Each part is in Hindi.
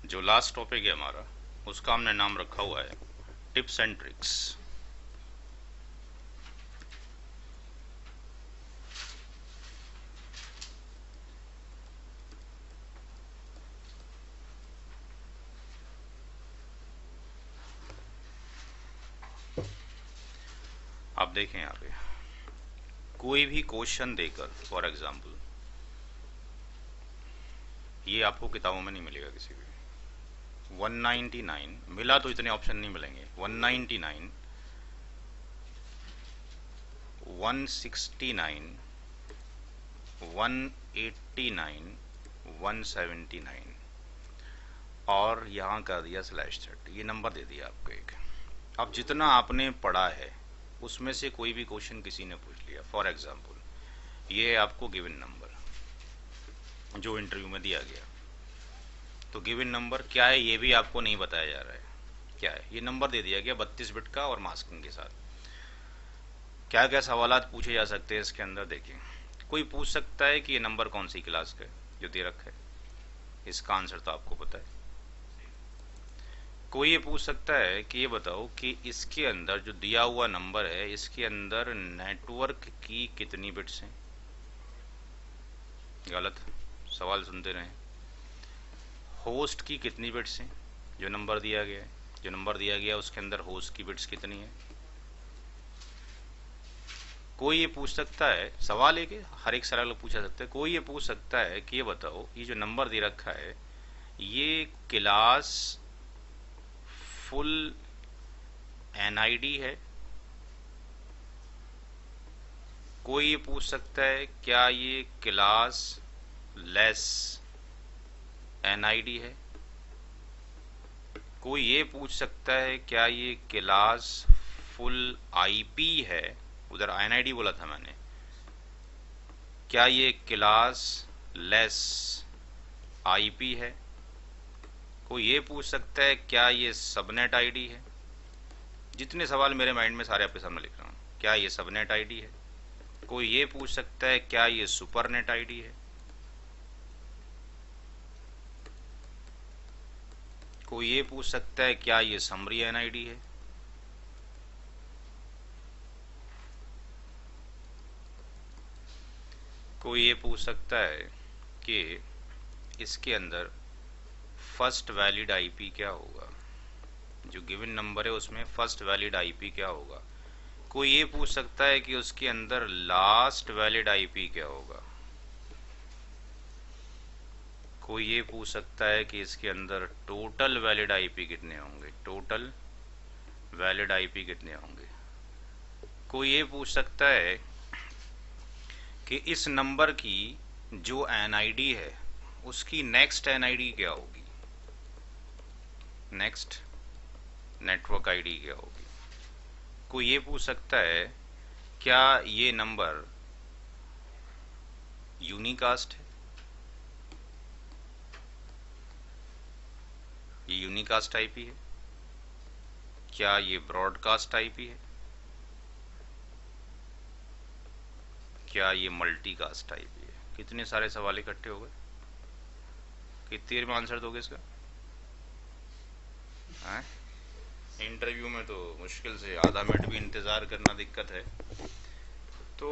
जो लास्ट टॉपिक है हमारा, उसका हमने नाम रखा हुआ है टिप्स एंड ट्रिक्स। आप देखें यहाँ पे कोई भी क्वेश्चन देकर, फॉर एग्जांपल, ये आपको किताबों में नहीं मिलेगा किसी भी। 199 मिला तो इतने ऑप्शन नहीं मिलेंगे। 199, 169, 189, 179 और यहाँ कर दिया /30, ये नंबर दे दिया आपको एक। अब जितना आपने पढ़ा है उसमें से कोई भी क्वेश्चन किसी ने पूछ लिया, फॉर एग्जांपल ये है आपको गिवन नंबर जो इंटरव्यू में दिया गया। तो गिवन नंबर क्या है ये भी आपको नहीं बताया जा रहा है क्या है। ये नंबर दे दिया गया 32 बिट का और मास्किंग के साथ। क्या क्या सवालात पूछे जा सकते हैं इसके अंदर, देखिए। कोई पूछ सकता है कि ये नंबर कौन सी क्लास का है जो दे रखा है, इसका आंसर तो आपको पता है। कोई ये पूछ सकता है कि ये बताओ कि इसके अंदर जो दिया हुआ नंबर है इसके अंदर नेटवर्क की कितनी बिट्स हैं। गलत, सवाल सुनते रहें। होस्ट की कितनी बिट्स हैं, जो नंबर दिया गया है, जो नंबर दिया गया उसके अंदर होस्ट की बिट्स कितनी है। कोई ये पूछ सकता है, सवाल है कि हर एक सवाल पूछा सकता है। कोई ये पूछ सकता है कि ये बताओ ये जो नंबर दे रखा है ये क्लास फुल एनआईडी है। कोई ये पूछ सकता है क्या ये क्लास लेस एनआईडी है। कोई ये पूछ सकता है क्या ये क्लास फुल आईपी है। उधर एनआईडी बोला था मैंने। क्या ये क्लास लेस आईपी है। कोई ये पूछ सकता है क्या ये सबनेट आईडी है। जितने सवाल मेरे माइंड में सारे आपके सामने लिख रहा हूँ। क्या ये सबनेट आईडी है। कोई ये पूछ सकता है क्या ये सुपरनेट आईडी है। कोई ये पूछ सकता है क्या ये समरी एनआईडी है। कोई ये पूछ सकता है कि इसके अंदर फर्स्ट वैलिड आईपी क्या होगा। जो गिवन नंबर है उसमें फर्स्ट वैलिड आईपी क्या होगा। कोई ये पूछ सकता है कि उसके अंदर लास्ट वैलिड आईपी क्या होगा। कोई ये पूछ सकता है कि इसके अंदर टोटल वैलिड आईपी कितने होंगे। टोटल वैलिड आईपी कितने होंगे। कोई ये पूछ सकता है कि इस नंबर की जो एनआईडी है उसकी नेक्स्ट एनआईडी क्या होगी। नेक्स्ट नेटवर्क आईडी क्या होगी। कोई ये पूछ सकता है क्या ये नंबर यूनिकास्ट है। ये यूनिकास्ट आईपी है। क्या ये ब्रॉडकास्ट आईपी है। क्या ये मल्टीकास्ट आईपी है। कितने सारे सवाल इकट्ठे हो गए। कितनी देर में आंसर दोगे इसका। इंटरव्यू में तो मुश्किल से आधा मिनट भी इंतज़ार करना दिक्कत है। तो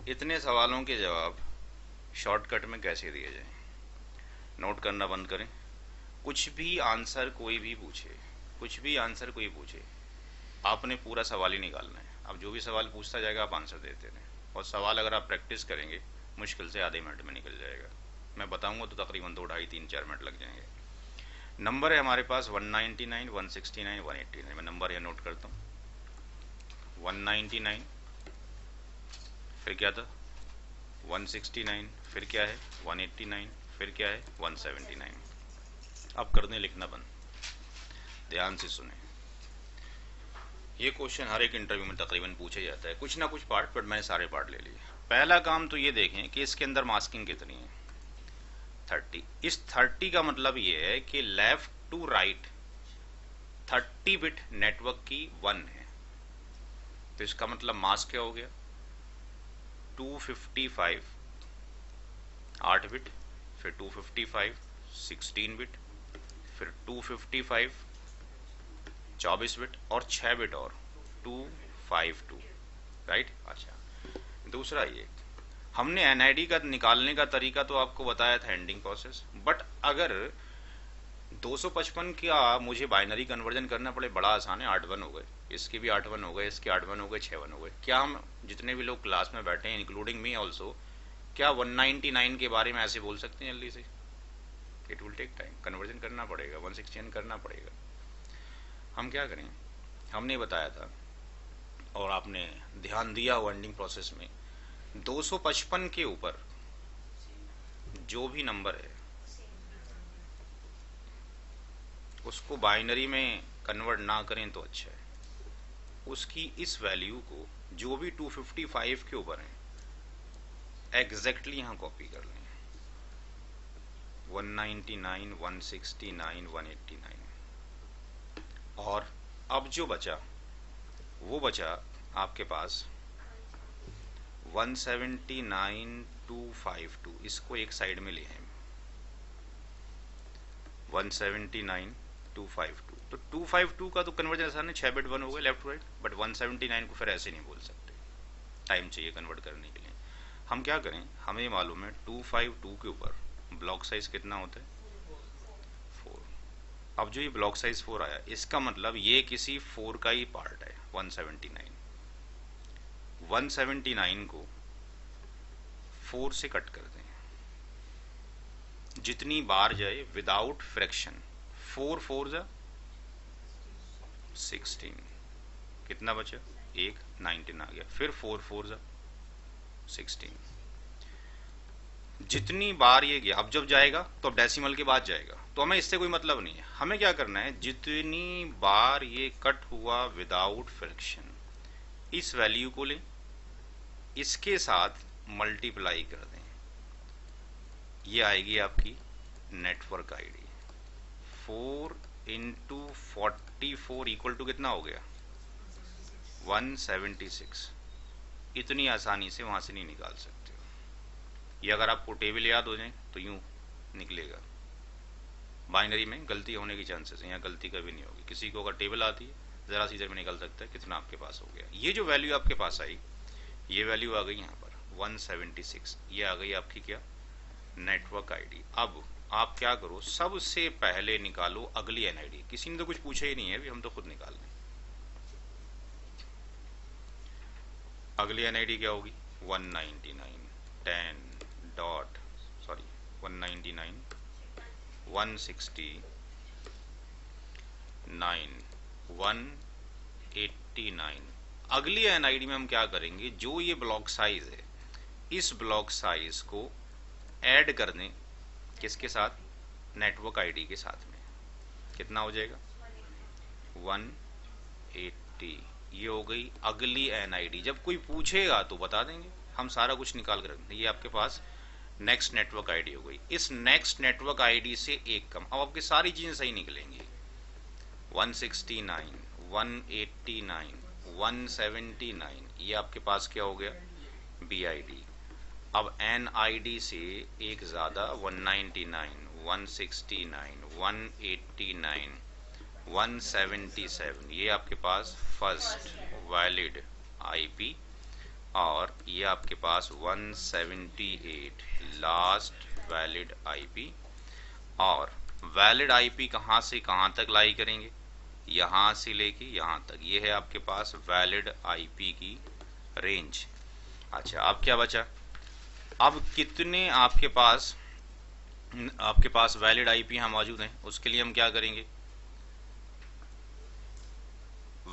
इतने सवालों के जवाब शॉर्टकट में कैसे दिए जाएं। नोट करना बंद करें। कुछ भी आंसर कोई भी पूछे, कुछ भी आंसर कोई पूछे, आपने पूरा सवाल ही निकालना है। अब जो भी सवाल पूछता जाएगा आप आंसर देते रहें। और सवाल अगर आप प्रैक्टिस करेंगे मुश्किल से आधे मिनट में निकल जाएगा। मैं बताऊंगा तो तकरीबन 2 ढाई 3 4 मिनट लग जाएंगे। नंबर है हमारे पास 199, 169, 189। मैं नंबर यह नोट करता हूँ। 199, फिर क्या था 169, फिर क्या है 189, फिर क्या है 179। अब कर दें लिखना बंद, ध्यान से सुने। ये क्वेश्चन हर एक इंटरव्यू में तकरीबन पूछा जाता है, कुछ ना कुछ पार्ट, बट मैंने सारे पार्ट ले लिए। पहला काम तो ये देखें कि इसके अंदर मास्किंग कितनी है। 30। इस 30 का मतलब ये है कि left to right 30 bit network की 1 है। तो इसका मतलब मास्क क्या हो गया 255 8 बिट, फिर 255 16 बिट, फिर 255 24 बिट और 6 बिट और 252, राइट। अच्छा, दूसरा ये हमने एनआईडी का निकालने का तरीका तो आपको बताया था, एंडिंग प्रोसेस। बट अगर 255 का मुझे बाइनरी कन्वर्जन करना पड़े, बड़ा आसान है, 8 1 हो गए, इसके भी 8 1 हो गए, इसके 8 1 हो गए, 6 1 हो गए। क्या हम जितने भी लोग क्लास में बैठे हैं इंक्लूडिंग मी ऑल्सो, क्या 199 के बारे में ऐसे बोल सकते हैं जल्दी से? It will take time, conversion करना पड़ेगा, 116 करना पड़ेगा। हम क्या करें, हमने बताया था और आपने ध्यान दिया हो एंडिंग प्रोसेस में, 255 के ऊपर जो भी नंबर है उसको बाइनरी में कन्वर्ट ना करें तो अच्छा है। उसकी इस वैल्यू को जो भी 255 के ऊपर है एग्जैक्टली यहाँ कॉपी कर लें, 199, 169, 189। और अब जो बचा वो बचा आपके पास 179, 252, इसको एक साइड में ले आए, 179, 252। तो 252 का तो कन्वर्जन आसान है, 6 बिट 1 हो गए लेफ्ट टू राइट, बट 179 को फिर ऐसे नहीं बोल सकते, टाइम चाहिए कन्वर्ट करने के लिए। हम क्या करें, हमें मालूम है 252 के ऊपर ब्लॉक साइज कितना होता है, 4। अब जो ये ब्लॉक साइज 4 आया, इसका मतलब ये किसी 4 का ही पार्ट है, 179। 179 को 4 से कट कर दें, जितनी बार जाए विदाउट फ्रैक्शन, 4 4 जा 16, कितना बचा, एक 19 आ गया, फिर 4 4 जा 16, जितनी बार ये गया। अब जब जाएगा तो अब डेसिमल के बाद जाएगा, तो हमें इससे कोई मतलब नहीं है। हमें क्या करना है, जितनी बार ये कट हुआ विदाउट फ्रैक्शन, इस वैल्यू को लें, इसके साथ मल्टीप्लाई कर दें, ये आएगी आपकी network ID. 4 into 44 equal to कितना हो गया, 176। इतनी आसानी से वहां से नहीं निकाल सकते हो। ये अगर आपको टेबल याद हो जाए तो यूं निकलेगा। बाइनरी में गलती होने की चांसेस है, यहाँ गलती कभी नहीं होगी। किसी को अगर टेबल आती है जरा सी देर में निकल सकता है कितना आपके पास हो गया। ये जो वैल्यू आपके पास आई, ये वैल्यू आ गई यहाँ पर 176, ये आ गई आपकी क्या, नेटवर्क आईडी। अब आप क्या करो, सबसे पहले निकालो अगली एनआईडी। किसी ने तो कुछ पूछा ही नहीं है, अभी हम तो खुद निकाल लें। अगली एनआईडी क्या होगी, 199 10 डॉट सॉरी 199 169 189। अगली एनआईडी में हम क्या करेंगे, जो ये ब्लॉक साइज है, इस ब्लॉक साइज को ऐड कर दें किसके साथ, नेटवर्क आईडी के साथ में। कितना हो जाएगा, 180। ये हो गई अगली एनआईडी। जब कोई पूछेगा तो बता देंगे, हम सारा कुछ निकाल कर रखेंगे। ये आपके पास नेक्स्ट नेटवर्क आईडी हो गई। इस नेक्स्ट नेटवर्क आईडी से एक कम, अब आपकी सारी चीजें सही निकलेंगी। 169 189 179, ये आपके पास क्या हो गया, बी आई डी। अब एन आई डी से एक ज्यादा, 199 169 189 177, ये आपके पास फर्स्ट वैलिड आईपी। और ये आपके पास 178 लास्ट वैलिड आईपी। और वैलिड आईपी कहाँ से कहाँ तक लाई करेंगे, यहाँ से लेके यहाँ तक। ये है आपके पास वैलिड आईपी की रेंज। अच्छा, अब क्या बचा, अब कितने आपके पास वैलिड आईपी यहाँ मौजूद हैं, उसके लिए हम क्या करेंगे,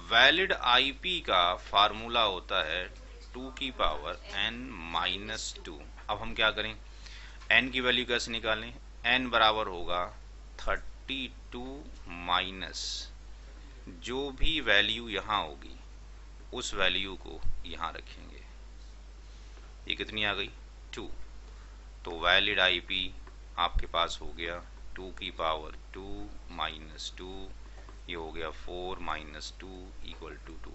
वैलिड आईपी का फार्मूला होता है 2 की पावर n-2। अब हम क्या करें, n की वैल्यू कैसे निकालें, n बराबर होगा 32 माइनस जो भी वैल्यू यहाँ होगी उस वैल्यू को यहाँ रखेंगे। ये कितनी आ गई, 2। तो वैलिड आईपी आपके पास हो गया 2 की पावर 2 माइनस 2, ये हो गया 4 माइनस 2 इक्वल टू 2।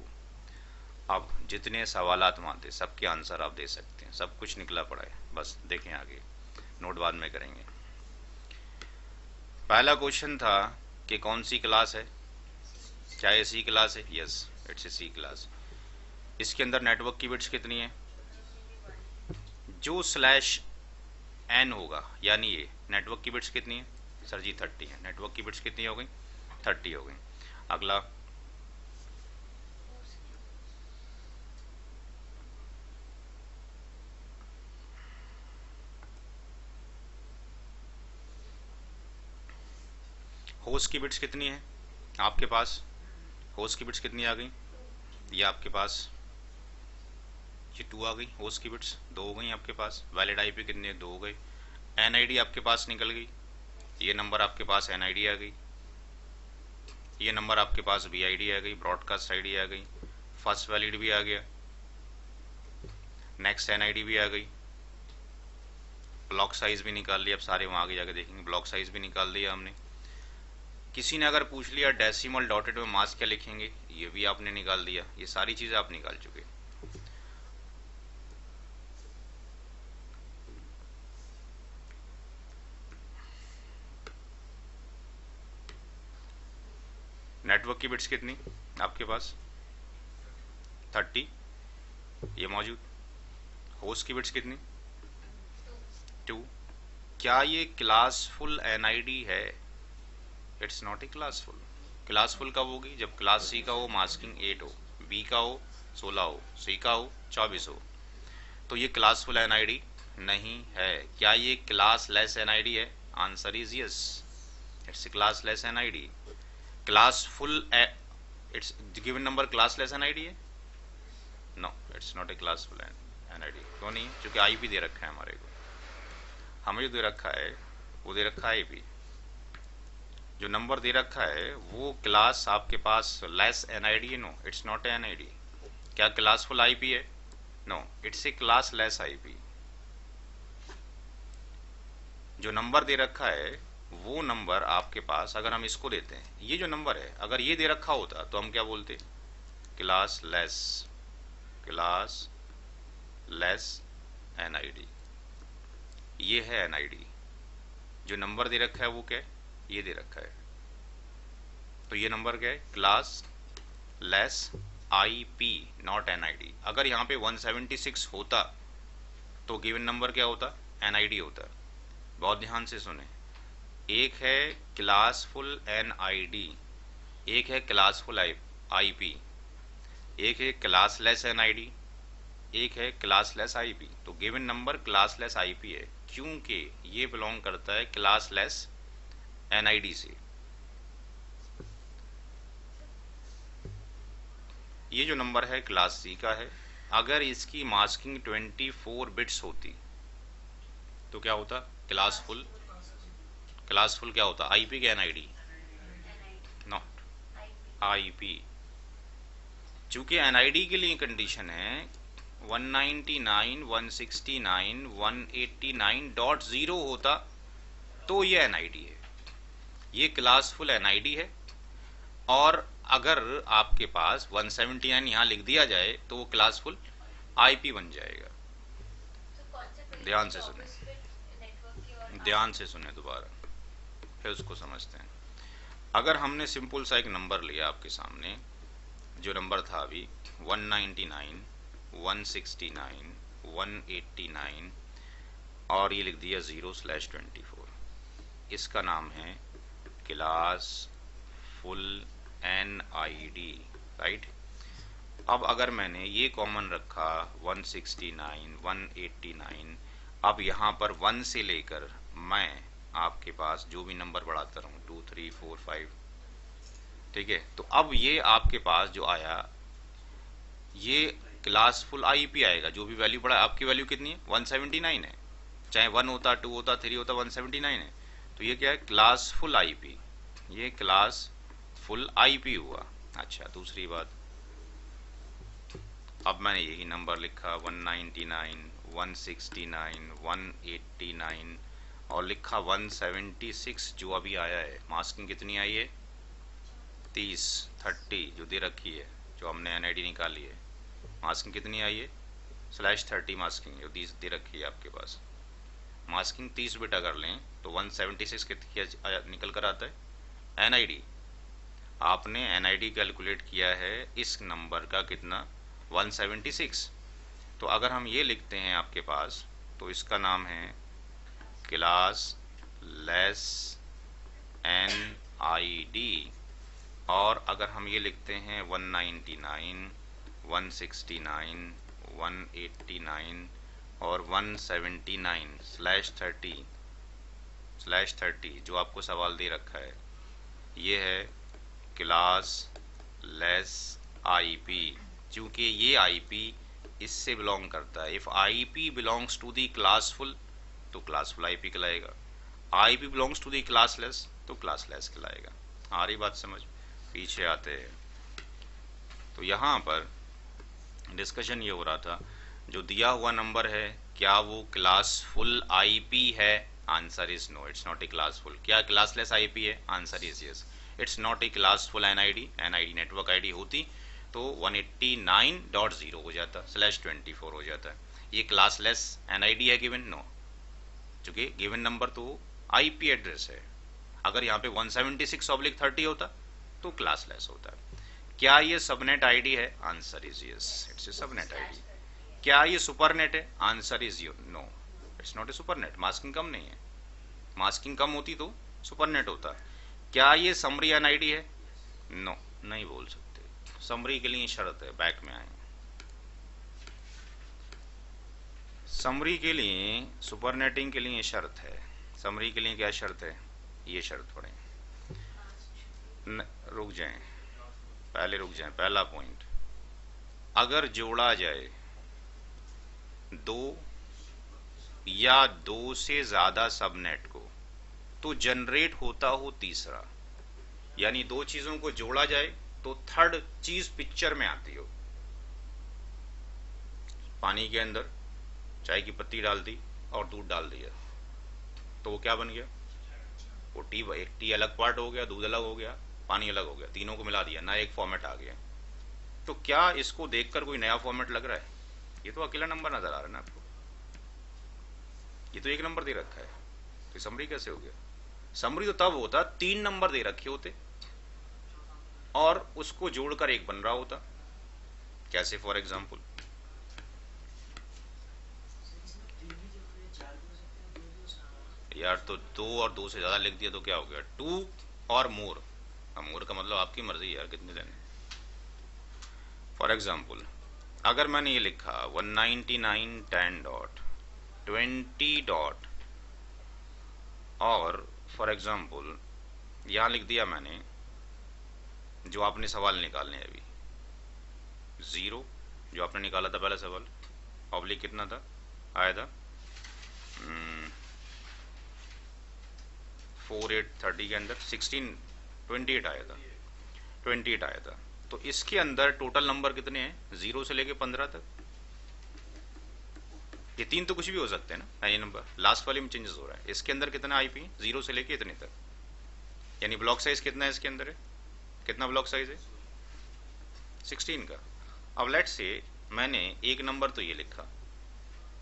अब जितने सवालात मानते सबके आंसर आप दे सकते हैं, सब कुछ निकला पड़ा है, बस देखें आगे, नोट बाद में करेंगे। पहला क्वेश्चन था कि कौन सी क्लास है, क्या ये सी क्लास है? Yes, it's a C class. इसके अंदर नेटवर्क की बिट्स कितनी है? जो स्लैश एन होगा, यानी ये नेटवर्क की बिट्स कितनी है? सर जी 30 है। नेटवर्क की बिट्स कितनी हो गई? 30 हो गई। अगला होस्ट की बिट्स कितनी है आपके पास? होस्ट की बिट्स कितनी आ गई? ये आपके पास ये 2 आ गई। होस्ट की बिट्स 2 हो गई आपके पास। वैलिड आईपी कितनी है? 2 हो गई। एनआईडी आपके पास निकल गई। ये नंबर आपके पास एनआईडी आ गई। ये नंबर आपके पास बीआईडी आ गई, ब्रॉडकास्ट आईडी आ गई। फर्स्ट वैलिड भी आ गया, नेक्स्ट एनआईडी भी आ गई। ब्लॉक साइज भी निकाल लिया। अब सारे वहाँ आगे जाके देखेंगे। ब्लॉक साइज भी निकाल दिया हमने। किसी ने अगर पूछ लिया डेसिमल डॉटेड में मास क्या लिखेंगे, ये भी आपने निकाल दिया। ये सारी चीज़ें आप निकाल चुके। नेटवर्क की बिट्स कितनी आपके पास? 30, ये मौजूद। होस्ट की बिट्स कितनी? 2। क्या ये क्लासफुल एनआईडी है? It's not a classful. Classful कब होगी? जब क्लास सी का हो मास्किंग 8 हो, बी का हो 16 हो, सी का हो 24 हो। तो ये क्लासफुल एनआईडी नहीं है। क्या ये क्लास लेस एनआईडी है? Answer is yes, it's a class less NID. Classful it's given number classless NID है? No, it's not a classful NID. क्यों नहीं? क्योंकि आईपी दे रखा है हमारे को। हमें जो दे रखा है वो दे रखा है आईपी। जो नंबर दे रखा है वो क्लास आपके पास लेस एनआईडी है। No, it's not NID. क्या क्लासफुल आईपी है? No, it's a class less IP. जो नंबर दे रखा है वो नंबर आपके पास, अगर हम इसको देते हैं, ये जो नंबर है अगर ये दे रखा होता तो हम क्या बोलते? Class less NID. ये है एनआईडी। जो नंबर दे रखा है वो क्या है? ये दे रखा है। तो ये नंबर क्या है? Class less IP, not NID. अगर यहाँ पे 176 होता तो गिवन नंबर क्या होता? एनआईडी होता। बहुत ध्यान से सुने। एक है क्लासफुल एनआईडी, एक है क्लासफुल आईपी, एक है क्लासलेस एनआईडी, एक है क्लासलेस आईपी। तो गिवन नंबर क्लासलेस आईपी है क्योंकि ये बिलोंग करता है क्लासलेस एनआईडी से। ये जो नंबर है क्लास सी का है। अगर इसकी मास्किंग 24 बिट्स होती तो क्या होता? क्लासफुल क्या होता? आईपी क्या एनआईडी? Not IP. चूंकि एनआईडी के लिए कंडीशन है 199, 169, 189.0 होता तो ये एनआईडी है। ये क्लासफुल एनआईडी है। और अगर आपके पास 179 यहाँ लिख दिया जाए तो वो क्लासफुल आईपी बन जाएगा। ध्यान से सुने, ध्यान से सुने दोबारा, फिर उसको समझते हैं। अगर हमने सिंपल सा एक नंबर लिया आपके सामने, जो नंबर था अभी 199, 169, 189 और ये लिख दिया 0/24, इसका नाम है क्लास फुल एनआईडी, राइट। अब अगर मैंने ये कॉमन रखा 169, 189, अब यहाँ पर 1 से लेकर मैं आपके पास जो भी नंबर बढ़ाता रहूँ 2, 3, 4, 5, ठीक है। तो अब ये आपके पास जो आया ये क्लासफुल आईपी आएगा। जो भी वैल्यू बढ़ा, आपकी वैल्यू कितनी है? 179 है। चाहे 1 होता, 2 होता, 3 होता, 179 है। तो ये क्या है? Classful IP. ये क्लास फुल आईपी हुआ। अच्छा, दूसरी बात, अब मैंने यही नंबर लिखा 199, 169, 189 और लिखा 176 जो अभी आया है। मास्किंग कितनी आई है? 30 जो दे रखी है, जो हमने एनआईडी निकाली है। मास्किंग कितनी आई है? /30 मास्किंग जो दे रखी है आपके पास। मास्किंग 30 बिट अगर लें तो 176 कितनी निकल कर आता है? एनआईडी, आपने एनआईडी कैलकुलेट किया है इस नंबर का कितना 176। तो अगर हम ये लिखते हैं आपके पास, तो इसका नाम है क्लास लेस एनआईडी। और अगर हम ये लिखते हैं 199, 169, 189 और 179/30 जो आपको सवाल दे रखा है, ये है क्लास लेस आईपी। क्योंकि ये आईपी इससे बिलोंग करता है। If IP belongs to the classful तो क्लासफुल आईपी कहलाएगा, IP belongs to the classless तो क्लासलेस कहलाएगा। आ रही बात समझ? पीछे आते हैं। तो यहाँ पर डिस्कशन ये हो रहा था, जो दिया हुआ नंबर है क्या वो क्लासफुल आईपी है? Answer is no, it's not a classful. क्या क्लासलेस आईपी है? Answer is yes, it's not a classful NID. NID network ID होती तो 189.0 हो जाता, /24 हो जाता। ये क्लासलेस एनआईडी है गिवन? नो, क्योंकि गिवन नंबर तो आईपी एड्रेस है। अगर यहाँ पे 176/30 होता तो क्लासलेस होता है। क्या ये सबनेट आईडी है? Answer is yes, it's a subnet ID. क्या ये सुपरनेट है? Answer is no, it's not a supernet. Masking कम नहीं है, मास्किंग कम होती तो सुपरनेट होता। क्या ये समरी एनआईडी है? नो, नहीं बोल सकते। समरी के लिए शर्त है, बैक में आए। समरी के लिए, सुपरनेटिंग के लिए शर्त है। समरी के लिए क्या शर्त है? ये शर्त पढ़ें। रुक जाएं, पहले रुक जाएं। पहला पॉइंट, अगर जोड़ा जाए दो या दो से ज्यादा सबनेट को तो जनरेट होता हो तीसरा। यानी दो चीजों को जोड़ा जाए तो थर्ड चीज पिक्चर में आती हो। पानी के अंदर चाय की पत्ती डाल दी और दूध डाल दिया तो वो क्या बन गया? वो टी अलग पार्ट हो गया, दूध अलग हो गया, पानी अलग हो गया, तीनों को मिला दिया, नया एक फॉर्मेट आ गया। तो क्या इसको देखकर कोई नया फॉर्मेट लग रहा है? ये तो अकेला नंबर नजर आ रहा है ना आपको, ये तो एक नंबर दे रखा है। तो समरी कैसे हो गया? समरी तो तब होता 3 नंबर दे रखे होते और उसको जोड़कर एक बन रहा होता। कैसे? फॉर एग्जाम्पल, यार तो 2 और 2 से ज्यादा लिख दिया तो क्या हो गया? 2 और मोर। मोर का मतलब आपकी मर्जी है यार, कितने देने। फॉर एग्जाम्पल, अगर मैंने ये लिखा 199.10.20. और फॉर एग्जाम्पल यहां लिख दिया मैंने जो आपने सवाल निकालने अभी 0, जो आपने निकाला था पहला सवाल, ऑब्लिक कितना था आया था 4830 के अंदर 28 आया था, 28 आया था। तो इसके अंदर टोटल नंबर कितने हैं? 0 से लेके 15 तक। ये 3 तो कुछ भी हो सकते हैं ना, ये नंबर लास्ट वाले में चेंजेस हो रहा है। इसके अंदर कितना आईपी? 0 से लेके इतने तक। यानी ब्लॉक साइज कितना है इसके अंदर है? कितना ब्लॉक साइज है? 16 का। अब लेट्स से मैंने एक नंबर तो ये लिखा,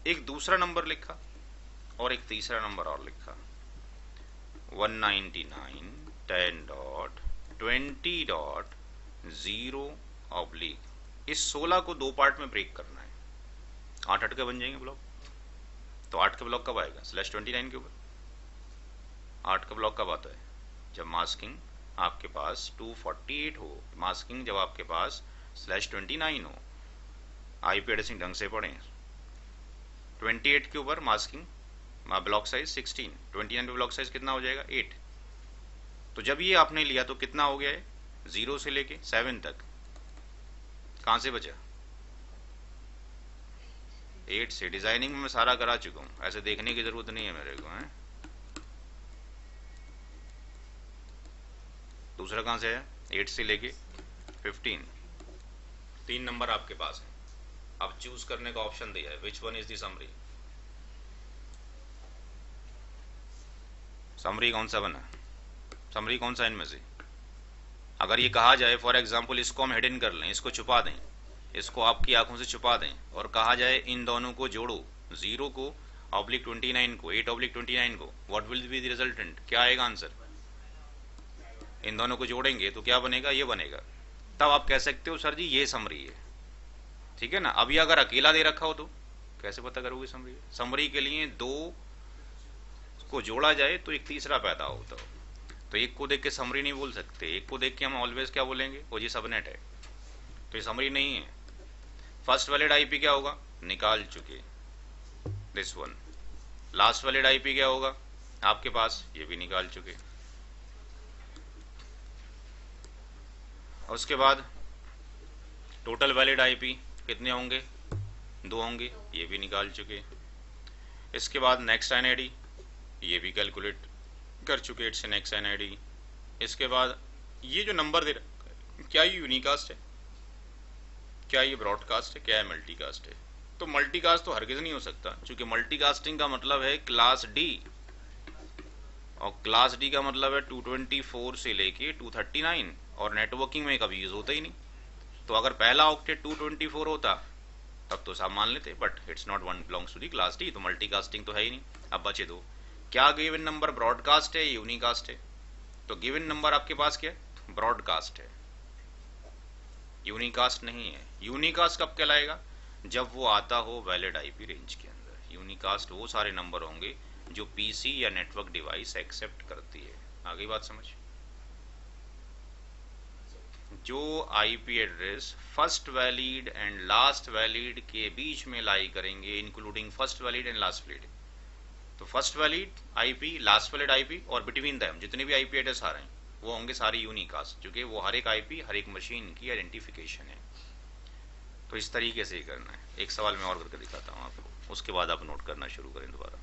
एक दूसरा नंबर लिखा और एक तीसरा नंबर और लिखा 199.20.0 इस 16 को 2 पार्ट में ब्रेक करना है। 8 के बन जाएंगे ब्लॉक। तो 8 का ब्लॉक कब आएगा? /29 के ऊपर 8 का ब्लॉक कब आता है? जब मास्किंग आपके पास 248 हो, मास्किंग जब आपके पास /29 हो। आईपी एड्रेसिंग ढंग से पढ़ें। 28 के ऊपर मास्किंग ब्लॉक साइज 16, 29 पे ब्लॉक साइज कितना हो जाएगा? 8। तो जब ये आपने लिया तो कितना हो गया है? 0 से लेके 7 तक। कहां से बचा? 8 से। डिजाइनिंग में मैं सारा करा चुका हूं, ऐसे देखने की जरूरत नहीं है मेरे को है। दूसरा कहां से है? 8 से लेके 15। 3 नंबर आपके पास है। अब चूज करने का ऑप्शन दिया है, which one is the summary? Summary कौन सा बना? समरी कौन सा इनमें से? अगर ये कहा जाए फॉर एग्जांपल इसको हम हिडन कर लें, इसको छुपा दें, इसको आपकी आंखों से छुपा दें और कहा जाए इन दोनों को जोड़ो, 0 को /29 को, 8/29 को, what will be the resultant? क्या आएगा आंसर? इन दोनों को जोड़ेंगे तो क्या बनेगा, ये बनेगा। तब आप कह सकते हो सर जी ये समरी है, ठीक है ना। अभी अगर अकेला दे रखा हो तो कैसे पता करोगे समरी है? समरी के लिए दो को जोड़ा जाए तो एक तीसरा पैदा होता हो, तो एक को देख के समरी नहीं बोल सकते, एक को देख के हम ऑलवेज क्या बोलेंगे, वो जी सबनेट है, तो ये समरी नहीं है। फर्स्ट वैलिड आईपी क्या होगा, निकाल चुके, this one. Last valid IP क्या होगा आपके पास, ये भी निकाल चुके। उसके बाद टोटल वैलिड आईपी कितने होंगे, 2 होंगे, ये भी निकाल चुके। इसके बाद नेक्स्ट एनआईडी, ये भी कैलकुलेट कर चुके, इट्स नेक्स्ट एनआईडी। इसके बाद ये जो नंबर दे रखा है, क्या ये यूनिकास्ट है, क्या ये ब्रॉडकास्ट है, क्या है मल्टीकास्ट है? तो मल्टीकास्ट तो हरगिज नहीं हो सकता, क्योंकि मल्टीकास्टिंग का मतलब है क्लास डी, और क्लास डी का मतलब है 224 से लेके 239, और नेटवर्किंग में कभी यूज होता ही नहीं। तो अगर पहला ऑक्टेट 224 होता तब तो सब मान लेते, but it's not one belongs to the class D, तो मल्टीकास्टिंग तो है ही नहीं। अब बचे दो, क्या गिवन नंबर ब्रॉडकास्ट है, यूनिकास्ट है? तो गिवन नंबर आपके पास क्या है, ब्रॉडकास्ट है, यूनिकास्ट नहीं है। यूनिकास्ट कब कहलाएगा, जब वो आता हो वैलिड आईपी रेंज के अंदर। यूनिकास्ट वो सारे नंबर होंगे जो पीसी या नेटवर्क डिवाइस एक्सेप्ट करती है। आ गई बात समझ? जो IP address first valid and last valid के बीच में लाई करेंगे, including first valid and last valid, तो first valid IP, last valid IP और बिटवीन दैम जितने भी आईपी एड्रेस आ रहे हैं वो होंगे सारे यूनिकास्ट, क्योंकि वो हर एक आईपी हर एक मशीन की आइडेंटिफिकेशन है। तो इस तरीके से ही करना है। एक सवाल मैं और करके दिखाता हूँ आपको, उसके बाद आप नोट करना शुरू करें दोबारा।